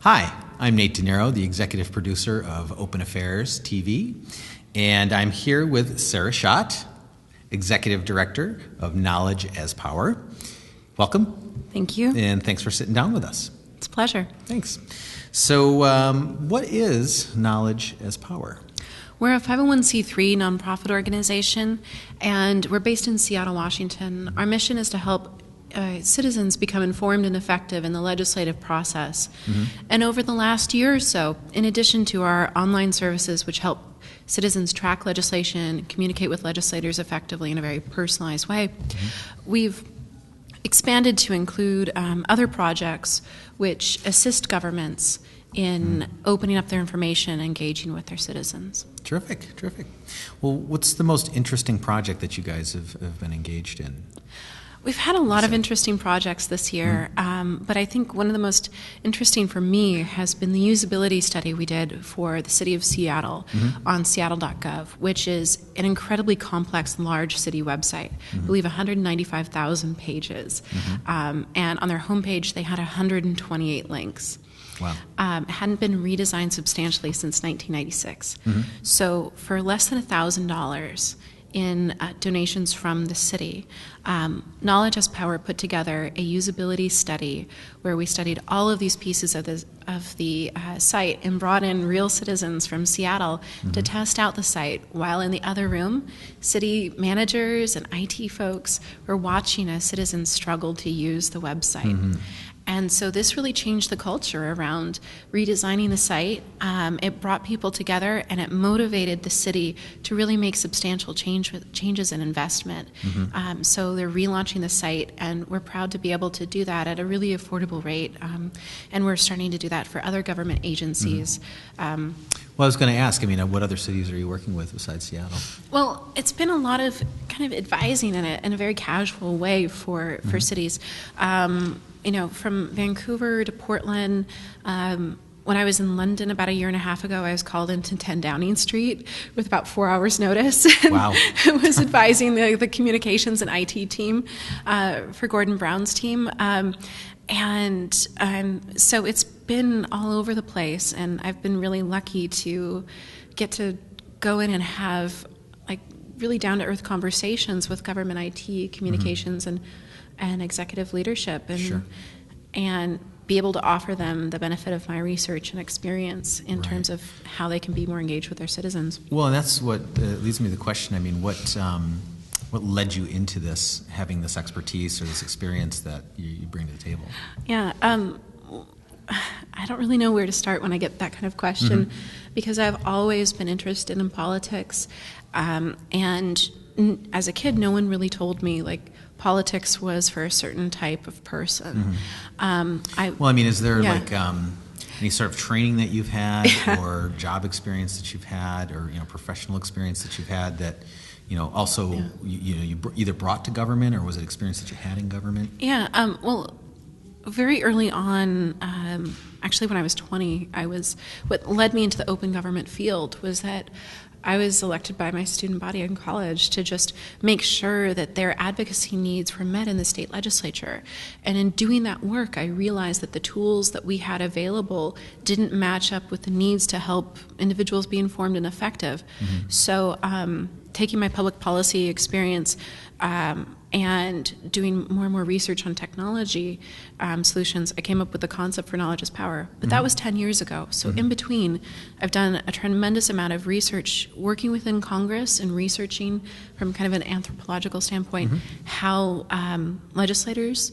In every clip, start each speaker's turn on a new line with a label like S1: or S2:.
S1: Hi, I'm Nate DiNiro, the executive producer of Open Affairs TV, and I'm here with Sara Schacht, executive director of Knowledge as Power. Welcome.
S2: Thank you.
S1: And thanks for sitting down with us.
S2: It's a pleasure.
S1: Thanks. So, what is Knowledge as Power?
S2: We're a 501c3 nonprofit organization, and we're based in Seattle, Washington. Our mission is to help citizens become informed and effective in the legislative process. Mm-hmm. And over the last year or so, in addition to our online services, which help citizens track legislation, communicate with legislators effectively in a very personalized way, we've expanded to include other projects which assist governments in opening up their information and engaging with their citizens.
S1: Terrific, terrific. Well, what's the most interesting project that you guys have been engaged in?
S2: We've had a lot of interesting projects this year, but I think one of the most interesting for me has been the usability study we did for the city of Seattle on seattle.gov, which is an incredibly complex, large city website. I believe 195,000 pages. And on their homepage, they had 128 links.
S1: Wow.
S2: It hadn't been redesigned substantially since 1996. So for less than $1,000 in donations from the city, Knowledge as Power put together a usability study where we studied all of these pieces of the site and brought in real citizens from Seattle to test out the site, while in the other room, city managers and IT folks were watching as citizens struggled to use the website. And so this really changed the culture around redesigning the site. It brought people together, and it motivated the city to really make substantial changes in investment. So they're relaunching the site, and we're proud to be able to do that at a really affordable rate. And we're starting to do that for other government agencies.
S1: Well, I was going to ask, what other cities are you working with besides Seattle?
S2: Well, it's been a lot of kind of advising in a very casual way for cities. From Vancouver to Portland. When I was in London about a year and a half ago, I was called into 10 Downing Street with about 4 hours' notice.
S1: Wow.
S2: I was advising the communications and IT team for Gordon Brown's team. So it's been all over the place, and I've been really lucky to get to go in and have really down-to-earth conversations with government IT, communications, and executive leadership, and be able to offer them the benefit of my research and experience in terms of how they can be more engaged with their citizens.
S1: Well, and that's what leads me to the question. What led you into this, having this expertise or this experience that you bring to the table?
S2: Yeah, I don't really know where to start when I get that kind of question, because I've always been interested in politics, and as a kid, no one really told me politics was for a certain type of person.
S1: Is there any sort of training that you've had, or job experience that you've had, or professional experience that you've had that you either brought to government, or was it experience that you had in government?
S2: Very early on, actually when I was 20, what led me into the open government field was that I was elected by my student body in college to just make sure that their advocacy needs were met in the state legislature. And in doing that work, I realized that the tools that we had available didn't match up with the needs to help individuals be informed and effective. So taking my public policy experience and doing more and more research on technology solutions, I came up with the concept for Knowledge as Power. But that was 10 years ago. So in between, I've done a tremendous amount of research working within Congress and researching from kind of an anthropological standpoint how legislators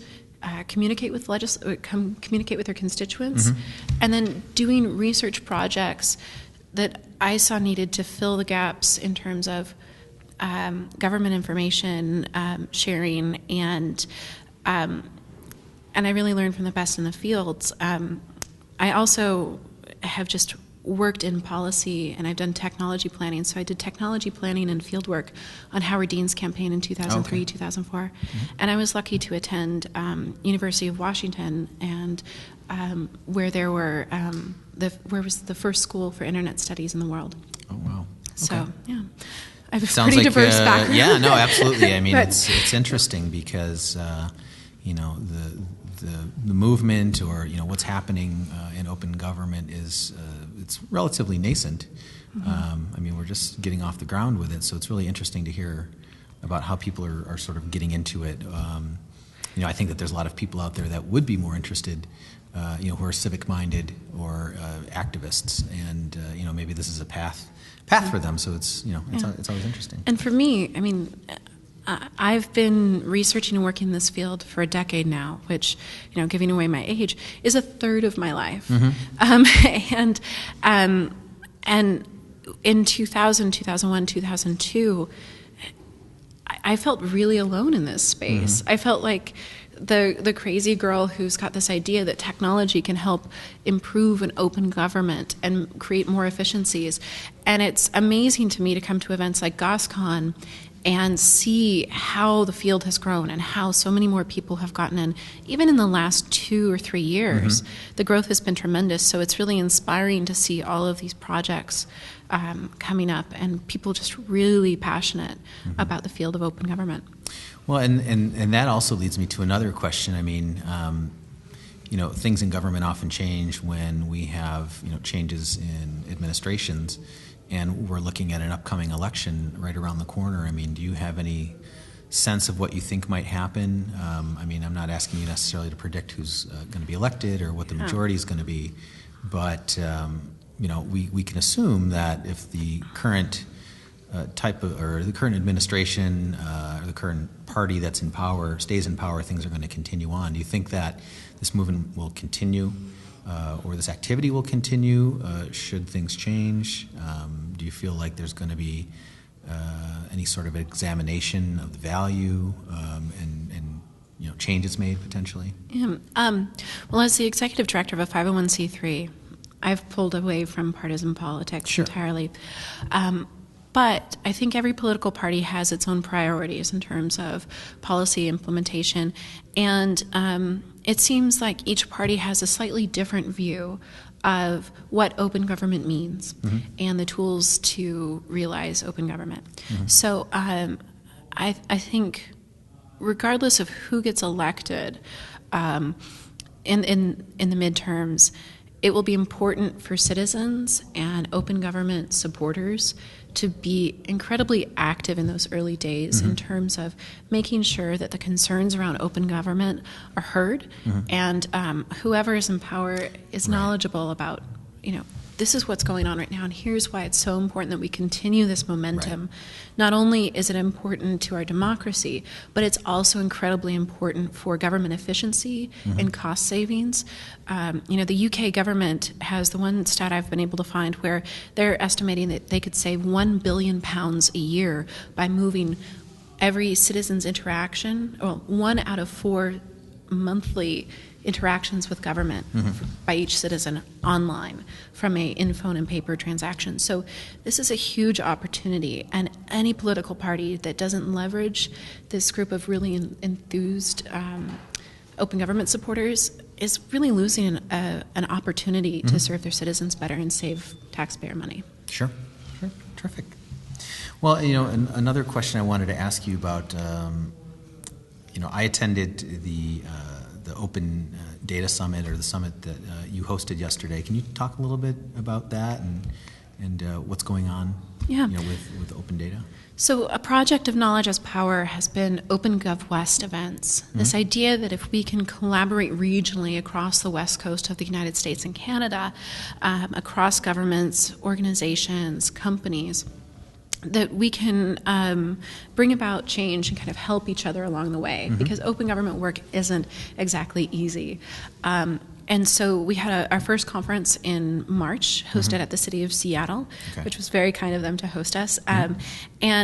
S2: communicate with their constituents, and then doing research projects that I saw needed to fill the gaps in terms of government information sharing, and I really learned from the best in the fields. I also have just worked in policy, and I've done technology planning. So I did technology planning and field work on Howard Dean's campaign in 2003, 2004. And I was lucky to attend University of Washington, and where there were where was the first school for internet studies in the world.
S1: Oh, wow.
S2: So, yeah. I have a
S1: Sounds
S2: pretty
S1: like,
S2: diverse background.
S1: Yeah, no, absolutely. It's interesting because, the movement, or what's happening in open government is it's relatively nascent. I mean, we're just getting off the ground with it, so it's really interesting to hear about how people are sort of getting into it. I think that there's a lot of people out there that would be more interested, who are civic-minded or activists, and maybe this is a path for them. So it's it's always interesting.
S2: And for me, I mean, I've been researching and working in this field for a decade now, which, giving away my age, is a third of my life. And in 2000, 2001, 2002, I felt really alone in this space. I felt like the crazy girl who's got this idea that technology can help improve an open government and create more efficiencies. And it's amazing to me to come to events like GOSCON and see how the field has grown and how so many more people have gotten in. Even in the last 2 or 3 years, the growth has been tremendous. So it's really inspiring to see all of these projects coming up and people just really passionate about the field of open government.
S1: Well, and that also leads me to another question. I mean, things in government often change when we have changes in administrations, and we're looking at an upcoming election right around the corner. I mean, do you have any sense of what you think might happen? I mean, I'm not asking you necessarily to predict who's going to be elected or what the majority is going to be, but we can assume that if the current the current administration or the current party that's in power stays in power, things are going to continue on. Do you think that this movement will continue, or this activity will continue? Should things change? Do you feel like there's going to be any sort of examination of the value and changes made potentially?
S2: Yeah. Well, as the executive director of a 501c3, I've pulled away from partisan politics entirely. But I think every political party has its own priorities in terms of policy implementation. And it seems like each party has a slightly different view of what open government means and the tools to realize open government. So I think regardless of who gets elected in the midterms, it will be important for citizens and open government supporters to be incredibly active in those early days in terms of making sure that the concerns around open government are heard and whoever is in power is knowledgeable about, this is what's going on right now, and here's why it's so important that we continue this momentum. Not only is it important to our democracy, but it's also incredibly important for government efficiency and cost savings. The UK government has the one stat I've been able to find where they're estimating that they could save £1 billion a year by moving every citizen's interaction, or 1 out of 4 monthly interactions with government by each citizen online from a in-phone and paper transaction. So this is a huge opportunity, and any political party that doesn't leverage this group of really enthused open government supporters is really losing an opportunity to serve their citizens better and save taxpayer money.
S1: Sure. Terrific. Well, another question I wanted to ask you about, I attended the Open Data Summit, or the summit that you hosted yesterday. Can you talk a little bit about that and what's going on with open data?
S2: So a project of Knowledge as Power has been Open Gov West events. This idea that if we can collaborate regionally across the west coast of the United States and Canada, across governments, organizations, companies, that we can bring about change and kind of help each other along the way, because open government work isn't exactly easy. And so we had our first conference in March, hosted at the city of Seattle, which was very kind of them to host us, and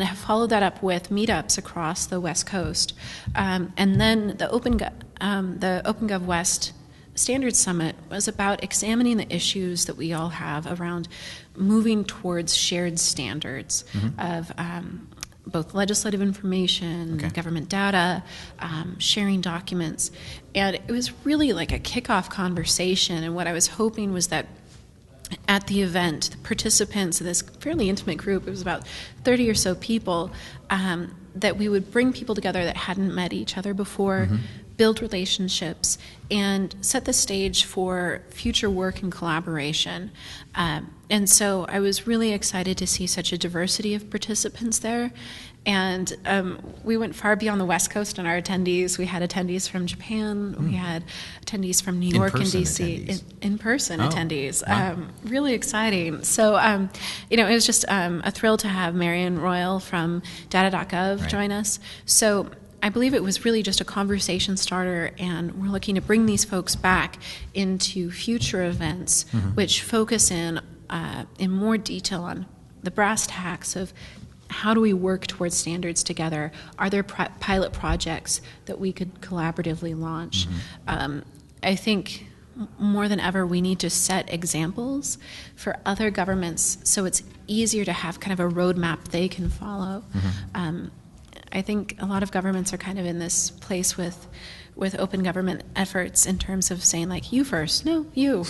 S2: have followed that up with meetups across the West Coast. And then the Open Gov West Standards Summit was about examining the issues that we all have around moving towards shared standards of both legislative information, government data, sharing documents. And it was really like a kickoff conversation, and what I was hoping was that at the event, the participants in this fairly intimate group, it was about 30 or so people, that we would bring people together that hadn't met each other before, build relationships, and set the stage for future work and collaboration. And so I was really excited to see such a diversity of participants there. And we went far beyond the West Coast in our attendees. We had attendees from Japan. We had attendees from New York and D.C. In-person attendees.
S1: Wow.
S2: Really exciting. So, it was just a thrill to have Marion Royal from Data.gov join us. So I believe it was really just a conversation starter, and we're looking to bring these folks back into future events, which focus in more detail on the brass tacks of how do we work towards standards together? Are there pilot projects that we could collaboratively launch? I think more than ever, we need to set examples for other governments so it's easier to have kind of a roadmap they can follow. I think a lot of governments are kind of in this place with open government efforts in terms of saying, like, you first. No, you.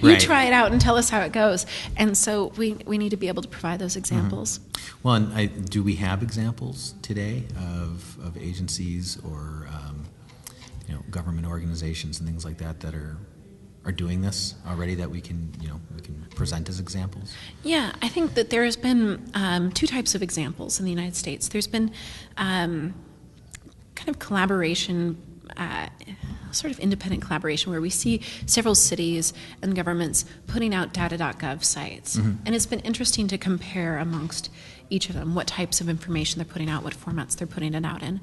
S2: You try it out and tell us how it goes. And so we need to be able to provide those examples.
S1: Well, and do we have examples today of agencies or government organizations and things like that are doing this already that we can present as examples? Yeah,
S2: I think that there has been two types of examples in the United States. There's been kind of collaboration, sort of independent collaboration, where we see several cities and governments putting out data.gov sites. And it's been interesting to compare amongst each of them what types of information they're putting out, what formats they're putting it out in.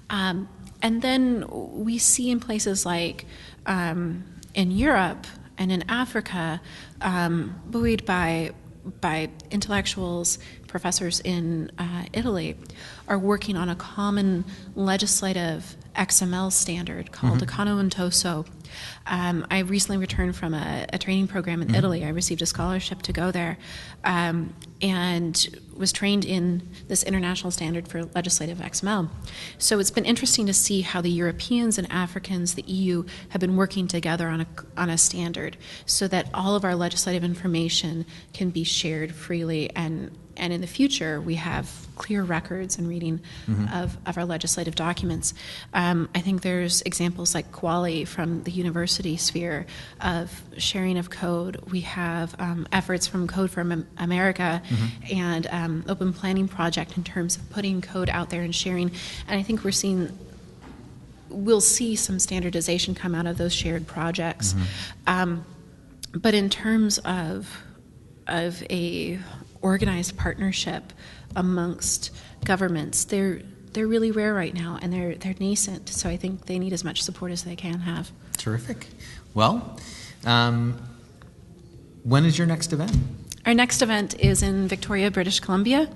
S2: And then we see in places like in Europe and in Africa, buoyed by intellectuals, professors in Italy, are working on a common legislative XML standard called Acano and Toso. I recently returned from a training program in Italy. I received a scholarship to go there, and was trained in this international standard for legislative XML. So it's been interesting to see how the Europeans and Africans, the EU, have been working together on a standard so that all of our legislative information can be shared freely, and in the future we have clear records and reading of our legislative documents. I think there's examples like Quali from the university sphere of sharing of code. We have efforts from Code for America and Open Planning Project in terms of putting code out there and sharing. And I think we'll see some standardization come out of those shared projects. But in terms of a organized partnership amongst governments, they're really rare right now, and they're nascent. So I think they need as much support as they can have.
S1: Terrific. Well, when is your next event?
S2: Our next event is in Victoria, British Columbia.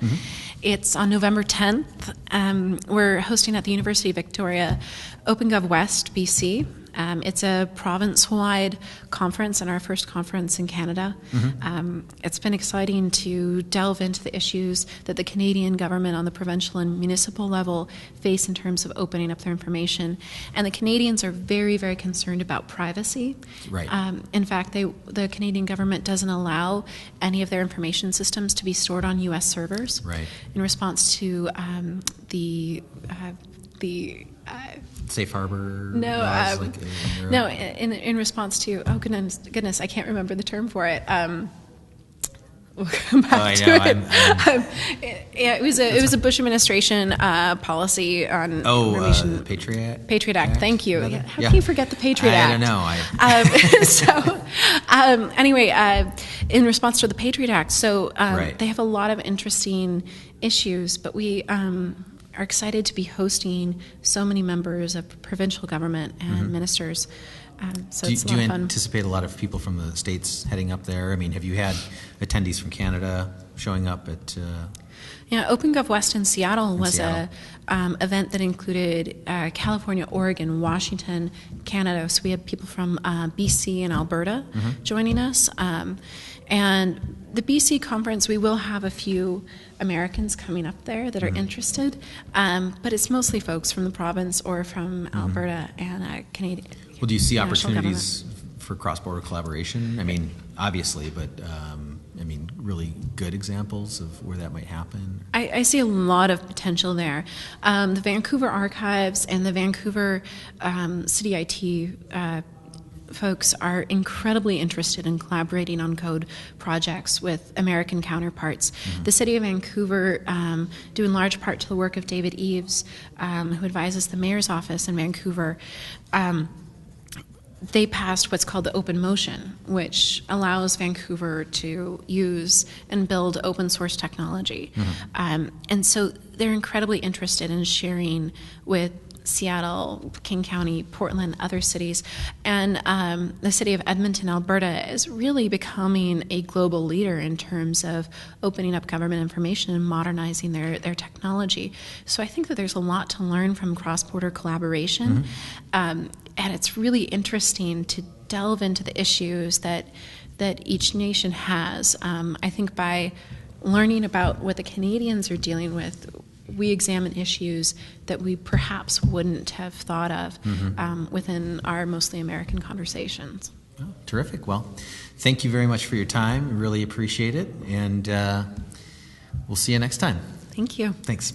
S2: It's on November 10th. We're hosting at the University of Victoria, OpenGov West, BC. It's a province-wide conference and our first conference in Canada. It's been exciting to delve into the issues that the Canadian government on the provincial and municipal level face in terms of opening up their information. And the Canadians are very, very concerned about privacy.
S1: Right.
S2: In fact, the Canadian government doesn't allow any of their information systems to be stored on U.S. servers.
S1: Right.
S2: In response to the
S1: Safe harbor?
S2: No, no. In response to, oh goodness, I can't remember the term for it. We'll come back to it. It was a Bush administration policy on information.
S1: The Patriot
S2: Patriot Act. Thank you. How can you forget the Patriot Act?
S1: I don't know.
S2: Anyway, in response to the Patriot Act, so they have a lot of interesting issues, but we are excited to be hosting so many members of provincial government and ministers. So it's a lot of fun.
S1: Do you anticipate a lot of people from the States heading up there? I mean, have you had attendees from Canada showing up at...
S2: Yeah, OpenGov West in Seattle was an event that included California, Oregon, Washington, Canada. So we had people from BC and Alberta joining us. And the BC conference, we will have a few Americans coming up there that are interested, but it's mostly folks from the province or from Alberta and Canadian.
S1: Well, do you see opportunities for cross-border collaboration? I mean, obviously, but really good examples of where that might happen?
S2: I see a lot of potential there. The Vancouver Archives and the Vancouver City IT folks are incredibly interested in collaborating on code projects with American counterparts. Mm-hmm. The City of Vancouver, due in large part to the work of David Eves, who advises the Mayor's Office in Vancouver, they passed what's called the Open Motion, which allows Vancouver to use and build open source technology. Mm-hmm. And so they're incredibly interested in sharing with Seattle, King County, Portland, other cities. And the city of Edmonton, Alberta is really becoming a global leader in terms of opening up government information and modernizing their technology. So I think that there's a lot to learn from cross-border collaboration. Mm-hmm. And it's really interesting to delve into the issues that each nation has. I think by learning about what the Canadians are dealing with, we examine issues that we perhaps wouldn't have thought of within our mostly American conversations.
S1: Oh, terrific. Well, thank you very much for your time. We really appreciate it. And we'll see you next time.
S2: Thank you.
S1: Thanks.